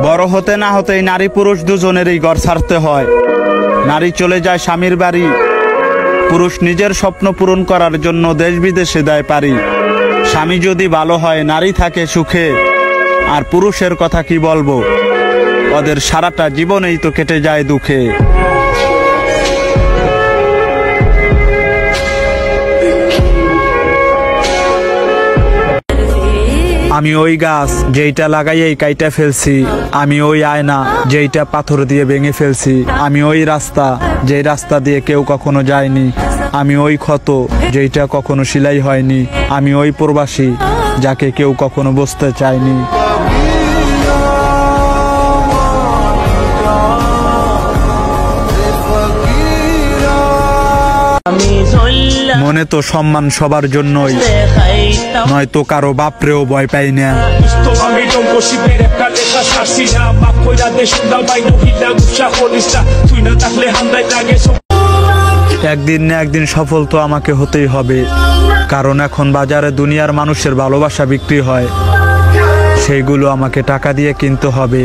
বড় হতে না হতেই নারী পুরুষ দুজনেরই ঘর ছাড়তে হয়। নারী চলে যায় স্বামীর বাড়ি, পুরুষ নিজের স্বপ্ন পূরণ করার জন্য দেশ বিদেশে দেয় পারি। স্বামী যদি ভালো হয় নারী থাকে সুখে, আর পুরুষের কথা কি বলবো, ওদের সারাটা জীবনেই তো কেটে যায় দুঃখে। আমি ওই গাছ যেইটা লাগাইয়েই কাইটা ফেলছি, আমি ওই আয়না যেইটা পাথর দিয়ে ভেঙে ফেলছি, আমি ওই রাস্তা যেই রাস্তা দিয়ে কেউ কখনো যায়নি, আমি ওই ক্ষত যেইটা কখনো সেলাই হয়নি, আমি ওই প্রবাসী যাকে কেউ কখনো বুঝতে চায়নি। মনে তো সম্মান সবার জন্যই, নয়তো কারো বাপরেও ভয় পাই না। একদিন না একদিন সফল তো আমাকে হতেই হবে, কারণ এখন বাজারে দুনিয়ার মানুষের ভালোবাসা বিক্রি হয়, সেইগুলো আমাকে টাকা দিয়ে কিনতে হবে।